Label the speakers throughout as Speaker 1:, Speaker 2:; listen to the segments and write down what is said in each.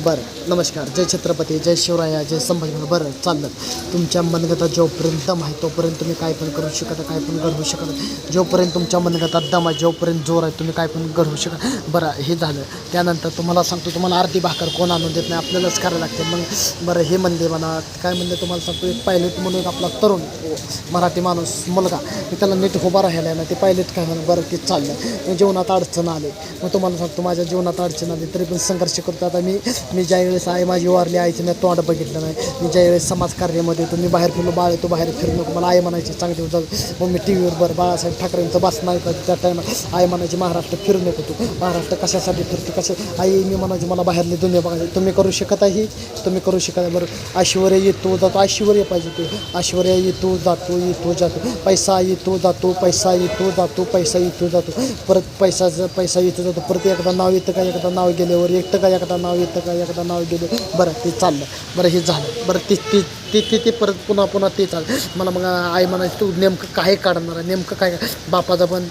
Speaker 1: बरं. नमस्कार. जय छत्रपती, जय शिवराया, जय संभाजी. बरं चाललं. तुमच्या मनगटात जोपर्यंत दम आहे तोपर्यंत तुम्ही काय पण करू शकता, काय पण घडवू शकता. जोपर्यंत तुमच्या मनगटात दम आहे, जोपर्यंत जोर आहे, तुम्ही काय पण घडवू शकता. बरं हे झालं. त्यानंतर तुम्हाला सांगतो, तुम्हाला अर्धी भाकर कोण आणून देत नाही, आपल्यालाच करायला लागते. मग बरं हे म्हणले मला काय म्हणले तुम्हाला सांगतो, एक पायलट म्हणून एक आपला तरुण मराठी माणूस मुलगा, मी त्याला नीट उभा राहायला ना, ते पायलट काय म्हणून बरं ते चाललं. मग जीवनात अडचण आले. मग तुम्हाला सांगतो माझ्या जीवनात अडचण आली तरी पण संघर्ष करतो. आता मी ज्यावेळेस आई माझी वारली, आईचं मी तोंड बघितलं नाही. मी ज्यावेळेस समाजकार्यामध्ये होतो, मी बाहेर फिरलो, बाळ येतो बाहेर फिरू नको, मला आई म्हणायची चांगली होतं. मग मी टी व्हीवर बरं बाळासाहेब ठाकरेंचं भाषण ऐकलं, त्या टाईमात आई म्हणायची महाराष्ट्र फिरू नको तू, महाराष्ट्र कशासाठी फिरतो कशा. आई मी म्हणायची मला बाहेरली दुनिया बघायची. तुम्ही करू शकत आहे, तुम्ही करू शकत आहे. बरं ऐश्वर्य येतो जातो, ऐश्वर्य पाहिजे तू, ऐश्वर्य येतो जातो, येतो जातो, पैसा येतो जातो, पैसा येतो जातो, पैसा येतो जातो, परत पैसा येतो जातो, परत एकदा नाव येतं का, एकदा नाव गेल्यावर येतं का, एकदा नाव येतं का, एकदा नाव गेलं. बरं ते चाललं. बरं हे झालं. बरं ते परत पुन्हा ते चाललं. मला मग आई म्हणायची तू नेमकं काय काढणार आहे, नेमकं काय. बापाचा पण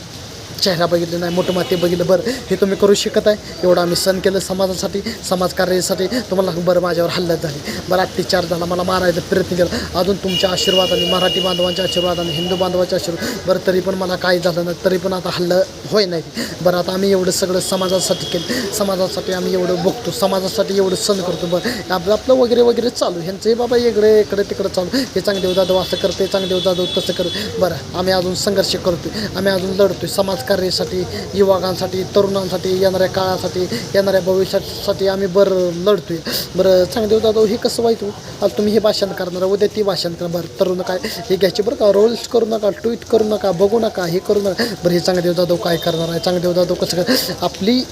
Speaker 1: चेहरा बघितलं नाही, मोठं माते बघितलं. बरं हे तुम्ही करू शकत आहे. एवढं आम्ही सण केलं समाजासाठी, समाजकार्यासाठी. तुम्हाला बरं माझ्यावर हल्ला झाली, बरं अत्याचार झाला, मला मारायचा प्रयत्न केला. अजून तुमच्या आशीर्वादाने, मराठी बांधवांच्या आशीर्वादाने, हिंदू बांधवाच्या आशीर्वाद, बरं तरी पण मला काही झालं नाही, तरी पण आता हल्ला होय नाही. बरं आता आम्ही एवढं सगळं समाजासाठी केलं, समाजासाठी आम्ही एवढं बघतो, समाजासाठी एवढं सण करतो. बरं आपलं वगैरे चालू. ह्यांचं हे बाबा इकडे तिकडं चालू. हे चांगदेव जाधव असं करते, चांगदेव जाधव तसं करते. बरं आम्ही अजून संघर्ष करतोय, आम्ही अजून लढतोय समाजकार्यासाठी, युवकांसाठी, तरुणांसाठी, येणाऱ्या काळासाठी, येणाऱ्या भविष्यासाठी आम्ही बरं लढतोय. बरं चांगदेव जाधव हे कसं वाईट हो, आज तुम्ही हे भाषण करणार, उद्या ती भाषण करा. बरं तरुण काय हे घ्यायचे बरं का, रोल्स करू नका, ट्विट करू नका, बघू नका, हे करू नका. बरं हे चांगदेव जाधव काय करणार आहे, चांगदेव जाधव कसं कर. आपली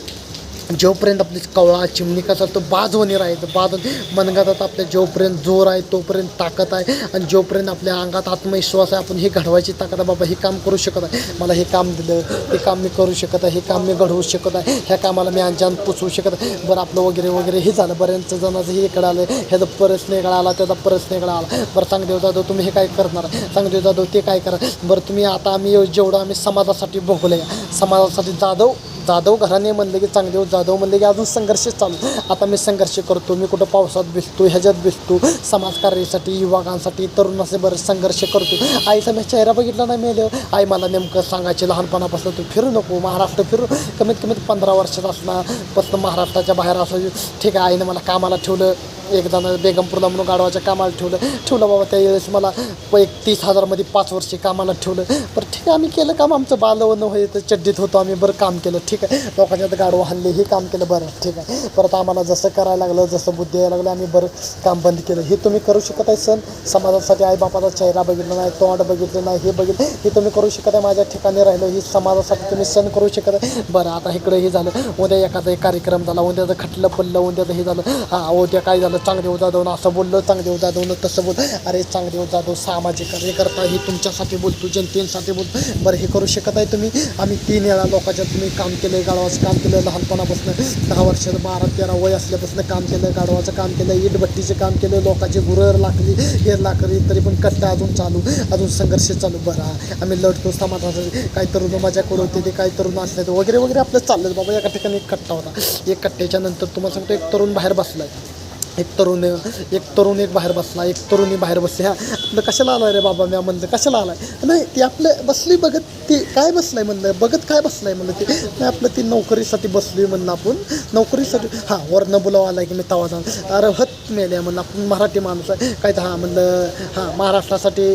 Speaker 1: जोपर्यंत आपली कवळा चिमणी कसा तो बाजवणी राहायचं, मनगटात आपल्या जोपर्यंत जोर आहे तोपर्यंत ताकद आहे, आणि जोपर्यंत आपल्या अंगात आत्मविश्वास आहे आपण हे घडवायची ताकद आहे. बाबा हे काम करू शकत आहे, मला हे काम दिलं, हे काम मी करू शकत आहे, हे काम मी घडवू शकत आहे, ह्या कामाला मी अंजाम पोचवू शकत आहे. बरं आपलं वगैरे हे झालं. बऱ्याच जणांचं हे इकडं आलं, ह्याचा प्रश्न इकडं आला, त्याचा प्रश्न इकडं आला. बरं चांगदेव जाधव तुम्ही हे काय करणार, चांगदेव जाधव ते काय करा. बरं तुम्ही आता आम्ही जेवढं आम्ही समाजासाठी भोगलं आहे, समाजासाठी जाधव घराणे म्हणले की चांगदेव जाधव म्हणले की अजून संघर्ष चालू. आता मी संघर्ष करतो, मी कुठं पावसात भिजतो, ह्याच्यात भिजतो, समाजकार्यासाठी, युवकांसाठी, तरुणाचे बरं संघर्ष करतो. आईचा मी चेहरा बघितला नाही मेल्यावर. आई मला नेमकं सांगायचे लहानपणापासून तू फिरू नको, महाराष्ट्र फिरू. कमीत 15 वर्षात असण्यापासून महाराष्ट्राच्या बाहेर असं ठीक आहे. आईनं मला कामाला ठेवलं, एकदा बेगमपूरला म्हणून गाडवाच्या कामाला ठेवलं बाबा. त्यावेळेस मला 30,000मध्ये 5 वर्षे कामाला ठेवलं. बरं ठीक आहे, आम्ही केलं काम, आमचं बालवण होतं, चड्डीत होतो आम्ही, बरं काम केलं ठीक आहे. लोकांच्यात गाडवा हल्ले हे काम केलं, बरं ठीक आहे. परत आम्हाला जसं करायला लागलं, जसं बुद्धी यायला लागलं, आम्ही बरं काम बंद केलं. हे तुम्ही करू शकत आहे. सण समाजासाठी आईबापाचा चेहरा बघितला नाही, तोंड बघितलं नाही, हे बघितलं, हे तुम्ही करू शकत आहे. माझ्या ठिकाणी राहिलो, ही समाजासाठी तुम्ही सण करू शकत आहे. बरं आता इकडे हे झालं, उद्या एखादा एक कार्यक्रम झाला, उद्याचं खटलं पडलं, उद्याचं हे झालं, हां उद्या काय झालं, चांगदेव जाधवनं असं बोललं, चांगदेव जाधवनं तसं बोल. अरे चांगदेव जाधव सामाजिक कार्यकर्ता, हे तुमच्यासाठी बोलतो, जनतेसाठी बोलतो. बरं हे करू शकत आहे तुम्ही. आम्ही 3 वेळा लोकांच्या तुम्ही काम केलं, गाडवाचं काम केलं, लहानपणापासून 10 वर्ष 12-13 वय असल्यापासून काम केलं, गाडवाचं काम केलं, इटभट्टीचं काम केलं, लोकांची गुरं लागली, हे लागली, तरी पण कष्ट अजून चालू, अजून संघर्ष चालू. बरं आम्ही लढतो समाजासाठी. काही तरुण माझ्याकडे होते, ते काही तरुण असले वगैरे आपलं चाललं. बाबा एका ठिकाणी एक कट्टा होता, एक कट्ट्याच्या नंतर तुम्हाला सांगतो एक तरुण बाहेर बसला आहे, एक तरुण एक बाहेर बसला, एक तरुणी बाहेर बसली. आपलं कशाला आला रे बाबा, मी म्हणलं कशाला आलाय, नाही ती आपलं बसली बघत, ती काय बसलाय म्हणलं, बघत काय बसलाय म्हणलं, ते नाही आपलं ती नोकरीसाठी बसली म्हणलं, आपण नोकरीसाठी. हां वरनं बोलावं आलाय की मी तवा जाऊन, अरे हत मेल्या म्हणलं, आपण मराठी माणूस आहे काय तर. हां म्हणलं हां महाराष्ट्रासाठी,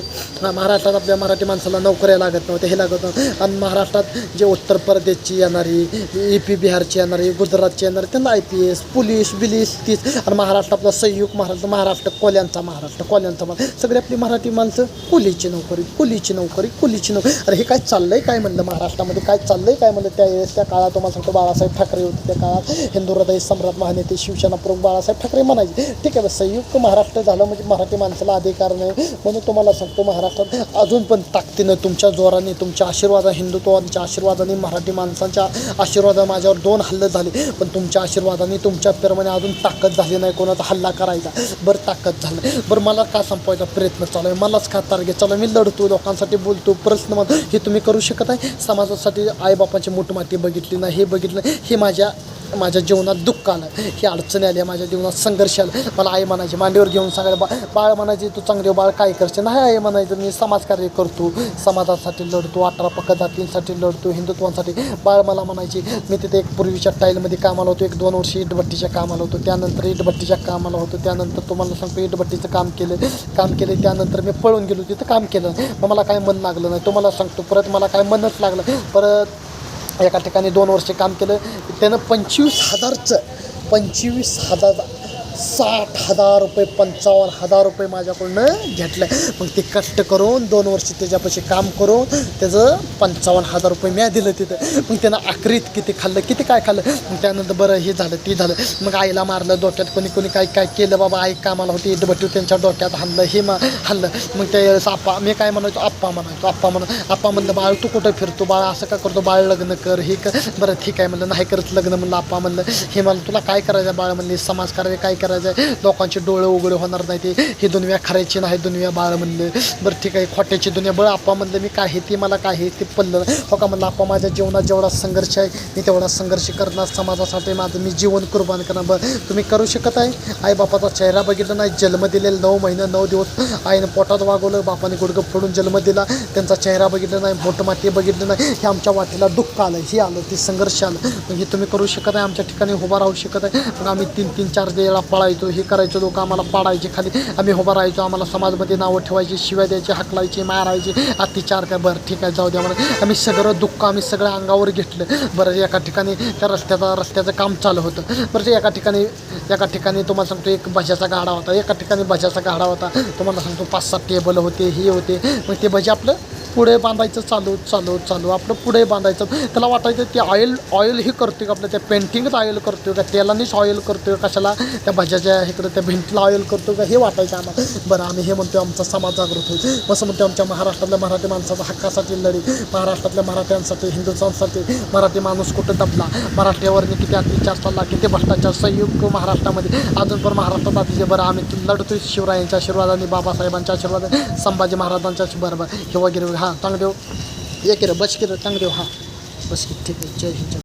Speaker 1: महाराष्ट्रात आपल्या मराठी माणसाला नोकऱ्या लागत नव्हत्या, हे लागत नव्हतं. आणि महाराष्ट्रात जे उत्तर प्रदेशची येणारी, EP बिहारची येणारी, गुजरातची येणारी, त्यांना IPS पोलीस बिलीस तीच. आणि महाराष्ट्र आपला संयुक्त महाराष्ट्र कोल्यांचा सगळी आपली मराठी माणसं कुलीची नोकरी. अरे हे काय चाललंय काय म्हणलं, महाराष्ट्रामध्ये काय चाललंय काय म्हणलं. त्यावेळेस त्या काळात तुम्हाला सांगतो बाळासाहेब ठाकरे होते, त्या काळात हिंदू हृदय सम्राट महानेते शिवसेना प्रमुख बाळासाहेब ठाकरे म्हणायचे. ठीक आहे, संयुक्त महाराष्ट्र झालं म्हणजे मराठी माणसाला अधिकार नाही. म्हणून तुम्हाला सांगतो महाराष्ट्रात अजून पण ताकदीनं तुमच्या जोराने, तुमच्या आशीर्वादा, हिंदुत्वाच्या आशीर्वादाने, मराठी माणसांच्या आशीर्वादाने माझ्यावर 2 हल्ले झाले, पण तुमच्या आशीर्वादाने, तुमच्या प्रेमाने अजून ताकद झाली नाही कोणाचा हल्ला करायचा. बरं ताकद झालं. बरं मला का संपवायचा प्रयत्न चालू आहे, मलाच का टार्गेट चालू आहे, मी लढतो, लोकांसाठी बोलतो, प्रश्न हे तुम्ही करू शकत आहे. समाजासाठी आईबापाची मोठमाती बघितली नाही, हे बघितलं, हे माझ्या माझ्या जीवनात दुःख आलं, ही अडचणी आली, माझ्या जीवनात संघर्ष आला, मला आई म्हणायची मांडीवर घेऊन सांगायला बाळ म्हणायची तू चांगले बाळ काय करते, नाही आई म्हणायचं मी समाजकार्य करतो, समाजासाठी लढतो, 18 पक्का जातींसाठी लढतो, हिंदुत्वासाठी. बाळ मला म्हणायची मी तिथे एक पूर्वीच्या टाईलमध्ये कामाला होतो, 1-2 वर्ष इटभट्टीच्या कामाला होतो, त्यानंतर इटभट्टीच्या कामाला होतो, त्यानंतर तुम्हाला सांगतो इटभट्टीचं काम केलं, त्यानंतर मी पळून गेलो, तिथं काम केलं, मग मला काय मन लागलं नाही, तुम्हाला सांगतो परत मला काय मनच लागलं. परत एका ठिकाणी 2 वर्ष काम केलं, त्यानं 25,000 60,000 रुपये 55,000 रुपये माझ्याकडून घेतलं. मग ते कष्ट करून 2 वर्ष त्याच्यापाशी काम करून त्याचं 55,000 रुपये मी दिलं तिथं. मग त्यानं आखरीत किती खाल्लं, किती काय खाल्लं. मग त्यानंतर बरं हे झालं ते झालं, मग आईला मारलं डोक्यात, कोणी काय केलं बाबा, आई कामाला होती इटभट्टी त्यांच्या डोक्यात हाणलं, हे हाणलं. मग त्यावेळेस मी काय म्हणायचो आप्पा म्हणलं बाळ तू कुठं फिरतो बाळ, असं का करतो बाळ, लग्न कर हे कर. बरं ठीक आहे म्हणलं, नाही करत लग्न म्हणलं. आप्पा म्हणलं हे मला तुला काय करायचं बाळ म्हणले, समाजकार्य काय करायचं, लोकांचे डोळे उघडे होणार नाही, ते ही दुनिया खरायची नाही दुनिया बाळ म्हणलं. बरं ठीक आहे खोट्याची दुनिया बरं. आप्पा म्हणलं मी काय हे ते मला काय हे ते पडलं हो का म्हणलं. आप्पा माझ्या जीवनात जेवढा संघर्ष आहे मी तेवढा संघर्ष करणार, समाजासाठी माझं मी जीवन कुर्बान करणार. बरं तुम्ही करू शकत आहे. आईबापाचा चेहरा बघितला नाही, जन्म दिलेला 9 महिने 9 दिवस आईनं पोटात वागवलं, बापाने गुडघं फोडून जन्म दिला, त्यांचा चेहरा बघितला नाही, मोठमाती बघितलं नाही, हे आमच्या वाटेला दुःख आलं, हे आलं, ते संघर्ष आलं. मग हे तुम्ही करू शकत आहे, आमच्या ठिकाणी उभा राहू शकत आहे. मग आम्ही 3-4 वेळा पळायचो, हे करायचो, लोक आम्हाला पाडायचे खाली, आम्ही उभा राहायचो, आम्हाला समाजमध्ये नावं ठेवायची, शिव्या द्यायची, हाकलायची, मारायची, अत्याचार काय. बरं ठीक आहे जाऊ द्या म्हणा. आम्ही सगळं दुःख आम्ही सगळं अंगावर घेतलं. बरं एका ठिकाणी त्या रस्त्याचं काम चालू होतं. बरं ते एका ठिकाणी तुम्हाला सांगतो एक भज्याचा गाडा होता, एका ठिकाणी भज्याचा गाडा होता, तुम्हाला सांगतो 5-7 टेबल होते, हे होते. मग ते भजे आपलं पुढे बांधायचं चालू आपलं पुढे बांधायचं. त्याला वाटायचं ते ऑइल हे करतोय का, आपलं त्या पेंटिंगच ऑइल करतोय का, तेलानेच ऑइल करतोय कशाला, त्या भज्याच्या इकडं त्या भिंतीला ऑइल करतो का, हे वाटायचं आम्हाला. बरं आम्ही हे म्हणतो आमचा समाज जागृत होईल, मग म्हणतो आमच्या महाराष्ट्रातल्या मराठी माणसाचा हक्कासाठी लढी, महाराष्ट्रातल्या मराठ्यांसाठी, हिंदुत्वासाठी मराठी माणूस कुठं दबला, मराठ्यावरनी किती अत्याचार चालला, किती भ्रष्टाचार संयुक्त महाराष्ट्रामध्ये अजून पण महाराष्ट्रात अतिशय. बरं आम्ही लढतोय शिवरायांच्या आशीर्वादाने, बाबासाहेबांच्या आशीर्वादाने, संभाजी महाराजांच्या बरोबर हे वगैरे. हां चांगले एक बस केलं चांगले. हां बस ठीक आहे. जय हिंद.